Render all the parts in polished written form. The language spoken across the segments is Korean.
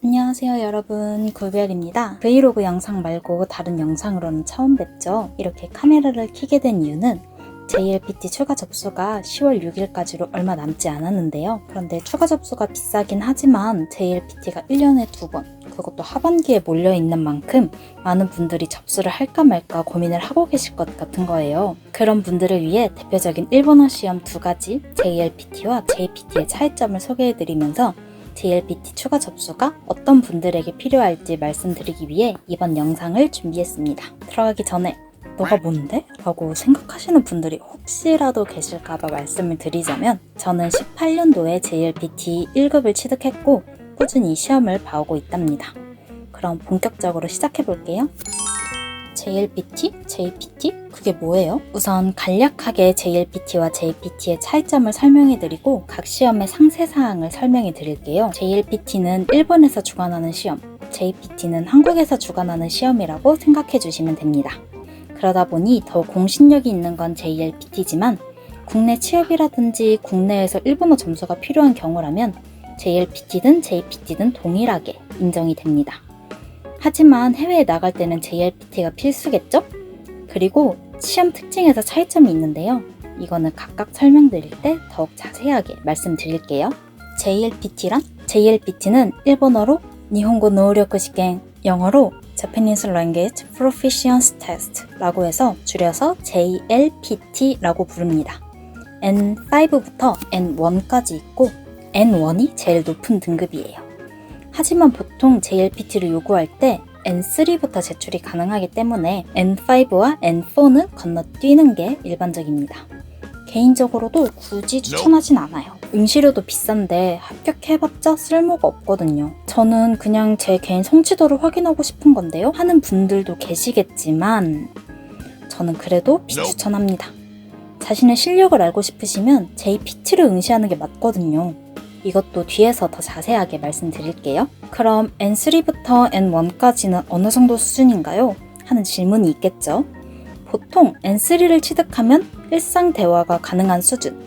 안녕하세요 여러분, 굴별입니다. 브이로그 영상 말고 다른 영상으로는 처음 뵙죠. 이렇게 카메라를 켜게 된 이유는 JLPT 추가 접수가 10월 6일까지로 얼마 남지 않았는데요. 그런데 추가 접수가 비싸긴 하지만 JLPT가 1년에 2번, 그것도 하반기에 몰려있는 만큼 많은 분들이 접수를 할까 말까 고민을 하고 계실 것 같은 거예요. 그런 분들을 위해 대표적인 일본어 시험 2가지, JLPT와 JPT의 차이점을 소개해드리면서 JLPT 추가 접수가 어떤 분들에게 필요할지 말씀드리기 위해 이번 영상을 준비했습니다. 들어가기 전에 너가 뭔데? 라고 생각하시는 분들이 혹시라도 계실까봐 말씀을 드리자면, 저는 18년도에 JLPT 1급을 취득했고 꾸준히 시험을 봐오고 있답니다. 그럼 본격적으로 시작해볼게요. JLPT? JPT? 그게 뭐예요? 우선 간략하게 JLPT와 JPT의 차이점을 설명해드리고 각 시험의 상세사항을 설명해드릴게요. JLPT는 일본에서 주관하는 시험, JPT는 한국에서 주관하는 시험이라고 생각해주시면 됩니다. 그러다 보니 더 공신력이 있는 건 JLPT지만 국내 취업이라든지 국내에서 일본어 점수가 필요한 경우라면 JLPT든 JPT든 동일하게 인정이 됩니다. 하지만 해외에 나갈 때는 JLPT가 필수겠죠? 그리고 시험 특징에서 차이점이 있는데요. 이거는 각각 설명드릴 때 더욱 자세하게 말씀드릴게요. JLPT는 일본어로 니혼고 노력고 시겐, 영어로 Japanese Language Proficiency Test 라고 해서 줄여서 JLPT라고 부릅니다. N5부터 N1까지 있고 N1이 제일 높은 등급이에요. 하지만 보통 JLPT를 요구할 때 N3부터 제출이 가능하기 때문에 N5와 N4는 건너뛰는 게 일반적입니다. 개인적으로도 굳이 추천하진 않아요. 응시료도 비싼데 합격해봤자 쓸모가 없거든요. 저는 그냥 제 개인 성취도를 확인하고 싶은 건데요. 하는 분들도 계시겠지만 저는 그래도 비추천합니다. 자신의 실력을 알고 싶으시면 JPT를 응시하는 게 맞거든요. 이것도 뒤에서 더 자세하게 말씀드릴게요. 그럼 N3부터 N1까지는 어느 정도 수준인가요? 하는 질문이 있겠죠. 보통 N3를 취득하면 일상 대화가 가능한 수준,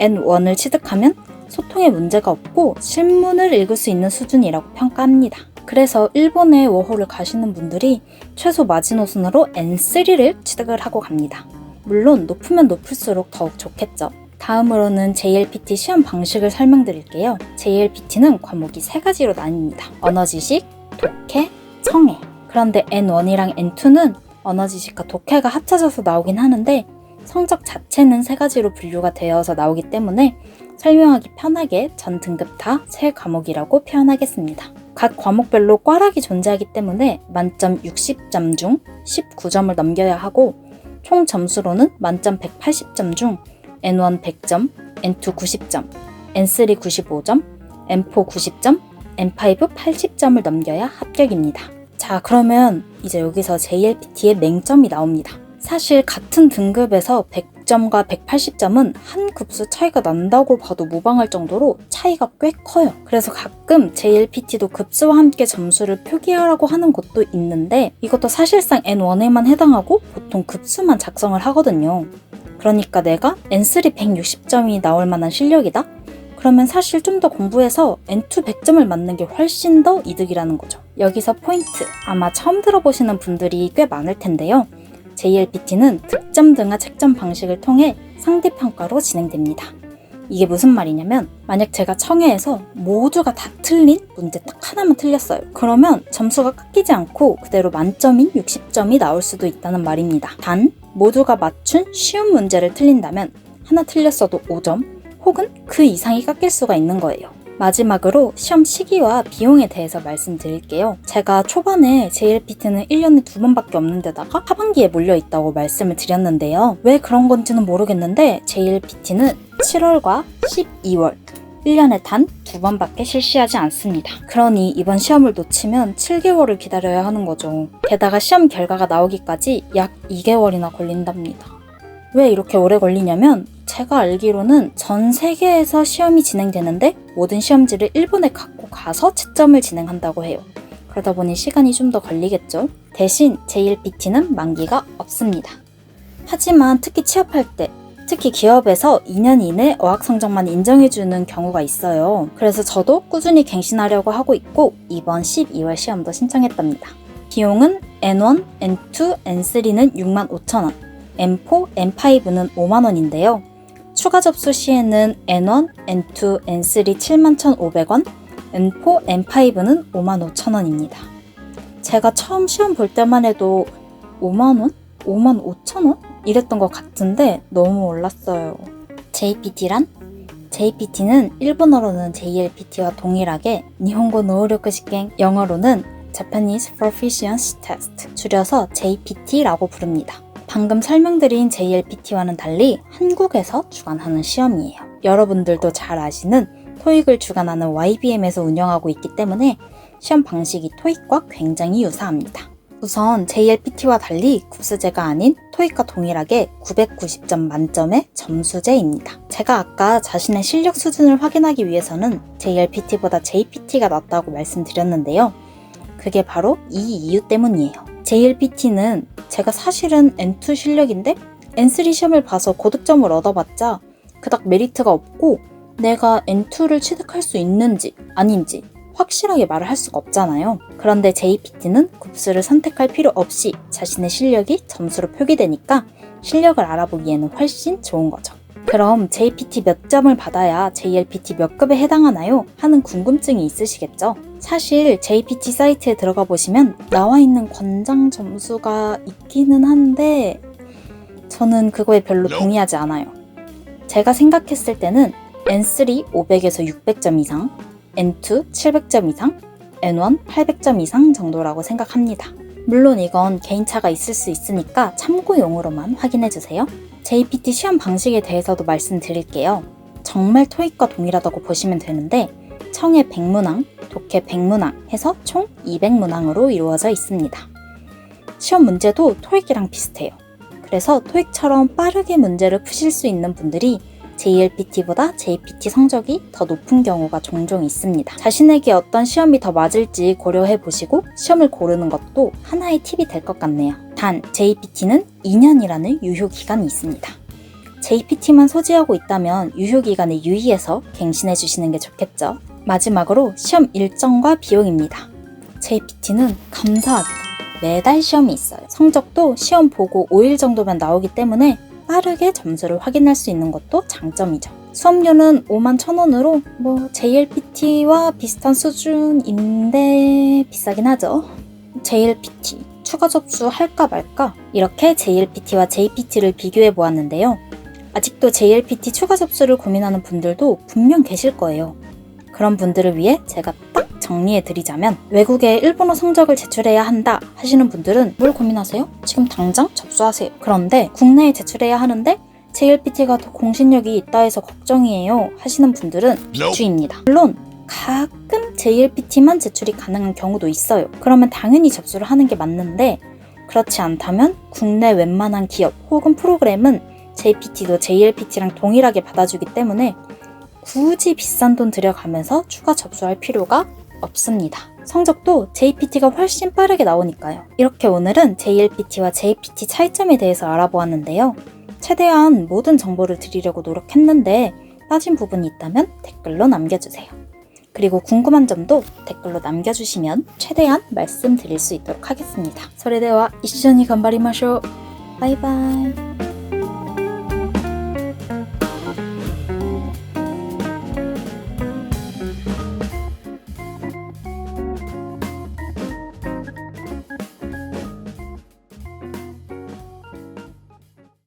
N1을 취득하면 소통에 문제가 없고 실문을 읽을 수 있는 수준이라고 평가합니다. 그래서 일본에 워홀을 가시는 분들이 최소 마지노선으로 N3를 취득을 하고 갑니다. 물론 높으면 높을수록 더욱 좋겠죠. 다음으로는 JLPT 시험 방식을 설명드릴게요. JLPT는 과목이 3가지로 나뉩니다. 언어지식, 독해, 청해. 그런데 N1이랑 N2는 언어지식과 독해가 합쳐져서 나오긴 하는데 성적 자체는 3가지로 분류가 되어서 나오기 때문에 설명하기 편하게 전 등급 다 3과목이라고 표현하겠습니다. 각 과목별로 꽈락이 존재하기 때문에 만점 60점 중 19점을 넘겨야 하고 총 점수로는 만점 180점 중 N1 100점, N2 90점, N3 95점, N4 90점, N5 80점을 넘겨야 합격입니다. 자, 그러면 이제 여기서 JLPT의 맹점이 나옵니다. 사실 같은 등급에서 100점과 180점은 한 급수 차이가 난다고 봐도 무방할 정도로 차이가 꽤 커요. 그래서 가끔 JLPT도 급수와 함께 점수를 표기하라고 하는 곳도 있는데 이것도 사실상 N1에만 해당하고 보통 급수만 작성을 하거든요. 그러니까 내가 N3 160점이 나올 만한 실력이다? 그러면 사실 좀 더 공부해서 N2 100점을 맞는 게 훨씬 더 이득이라는 거죠. 여기서 포인트, 아마 처음 들어보시는 분들이 꽤 많을 텐데요. JLPT는 득점 등화 책점 방식을 통해 상대평가로 진행됩니다. 이게 무슨 말이냐면 만약 제가 청해에서 모두가 다 틀린 문제 딱 하나만 틀렸어요. 그러면 점수가 깎이지 않고 그대로 만점인 60점이 나올 수도 있다는 말입니다. 단 모두가 맞춘 쉬운 문제를 틀린다면 하나 틀렸어도 5점 혹은 그 이상이 깎일 수가 있는 거예요. 마지막으로 시험 시기와 비용에 대해서 말씀드릴게요. 제가 초반에 JLPT는 1년에 2번밖에 없는 데다가 하반기에 몰려있다고 말씀을 드렸는데요. 왜 그런 건지는 모르겠는데 JLPT는 7월과 12월 1년에 단 2번밖에 실시하지 않습니다. 그러니 이번 시험을 놓치면 7개월을 기다려야 하는 거죠. 게다가 시험 결과가 나오기까지 약 2개월이나 걸린답니다. 왜 이렇게 오래 걸리냐면 제가 알기로는 전 세계에서 시험이 진행되는데 모든 시험지를 일본에 갖고 가서 채점을 진행한다고 해요. 그러다 보니 시간이 좀 더 걸리겠죠. 대신 JLPT는 만기가 없습니다. 하지만 특히 취업할 때 특히 기업에서 2년 이내 어학 성적만 인정해주는 경우가 있어요. 그래서 저도 꾸준히 갱신하려고 하고 있고 이번 12월 시험도 신청했답니다. 비용은 N1, N2, N3는 65,000원, N4, N5는 50,000원인데요. 추가 접수 시에는 N1, N2, N3 71,500원, N4, N5는 55,000원입니다. 제가 처음 시험 볼 때만 해도 5만원? 55,000원? 이랬던 것 같은데 너무 올랐어요. JPT란? JPT는 일본어로는 JLPT와 동일하게 니혼고 노우료크 시켄, 영어로는 Japanese Proficiency Test, 줄여서 JPT라고 부릅니다. 방금 설명드린 JLPT와는 달리 한국에서 주관하는 시험이에요. 여러분들도 잘 아시는 토익을 주관하는 YBM에서 운영하고 있기 때문에 시험 방식이 토익과 굉장히 유사합니다. 우선 JLPT와 달리 급수제가 아닌 토익과 동일하게 990점 만점의 점수제입니다. 제가 아까 자신의 실력 수준을 확인하기 위해서는 JLPT보다 JPT가 낫다고 말씀드렸는데요. 그게 바로 이 이유 때문이에요. JLPT는 제가 사실은 N2 실력인데 N3 시험을 봐서 고득점을 얻어봤자 그닥 메리트가 없고 내가 N2를 취득할 수 있는지 아닌지 확실하게 말을 할 수가 없잖아요. 그런데 JPT는 급수를 선택할 필요 없이 자신의 실력이 점수로 표기되니까 실력을 알아보기에는 훨씬 좋은 거죠. 그럼 JPT 몇 점을 받아야 JLPT 몇 급에 해당하나요? 하는 궁금증이 있으시겠죠? 사실 JPT 사이트에 들어가 보시면 나와 있는 권장 점수가 있기는 한데 저는 그거에 별로 동의하지 않아요. 제가 생각했을 때는 N3 500에서 600점 이상, N2 700점 이상, N1 800점 이상 정도라고 생각합니다. 물론 이건 개인차가 있을 수 있으니까 참고용으로만 확인해주세요. JPT 시험 방식에 대해서도 말씀드릴게요. 정말 토익과 동일하다고 보시면 되는데 청해 100문항, 독해 100문항 해서 총 200문항으로 이루어져 있습니다. 시험 문제도 토익이랑 비슷해요. 그래서 토익처럼 빠르게 문제를 푸실 수 있는 분들이 JLPT보다 JPT 성적이 더 높은 경우가 종종 있습니다. 자신에게 어떤 시험이 더 맞을지 고려해보시고 시험을 고르는 것도 하나의 팁이 될 것 같네요. 단, JPT는 2년이라는 유효기간이 있습니다. JPT만 소지하고 있다면 유효기간에 유의해서 갱신해주시는 게 좋겠죠. 마지막으로 시험 일정과 비용입니다. JPT는 감사하게도 매달 시험이 있어요. 성적도 시험 보고 5일 정도면 나오기 때문에 빠르게 점수를 확인할 수 있는 것도 장점이죠. 수업료는 51,000원으로 JLPT와 비슷한 수준인데 비싸긴 하죠. JLPT 추가 접수 할까 말까? 이렇게 JLPT와 JPT를 비교해 보았는데요. 아직도 JLPT 추가 접수를 고민하는 분들도 분명 계실 거예요. 그런 분들을 위해 제가 딱 정리해 드리자면 외국에 일본어 성적을 제출해야 한다 하시는 분들은 뭘 고민하세요? 지금 당장 접수하세요. 그런데 국내에 제출해야 하는데 JLPT가 더 공신력이 있다 해서 걱정이에요 하시는 분들은 비추입니다. 물론 가끔 JLPT만 제출이 가능한 경우도 있어요. 그러면 당연히 접수를 하는 게 맞는데 그렇지 않다면 국내 웬만한 기업 혹은 프로그램은 JPT도 JLPT랑 동일하게 받아주기 때문에 굳이 비싼 돈 들여가면서 추가 접수할 필요가 없습니다. 성적도 JPT가 훨씬 빠르게 나오니까요. 이렇게 오늘은 JLPT와 JPT 차이점에 대해서 알아보았는데요. 최대한 모든 정보를 드리려고 노력했는데 빠진 부분이 있다면 댓글로 남겨주세요. 그리고 궁금한 점도 댓글로 남겨주시면 최대한 말씀드릴 수 있도록 하겠습니다. それでは一緒に頑張りましょう。バイバイ。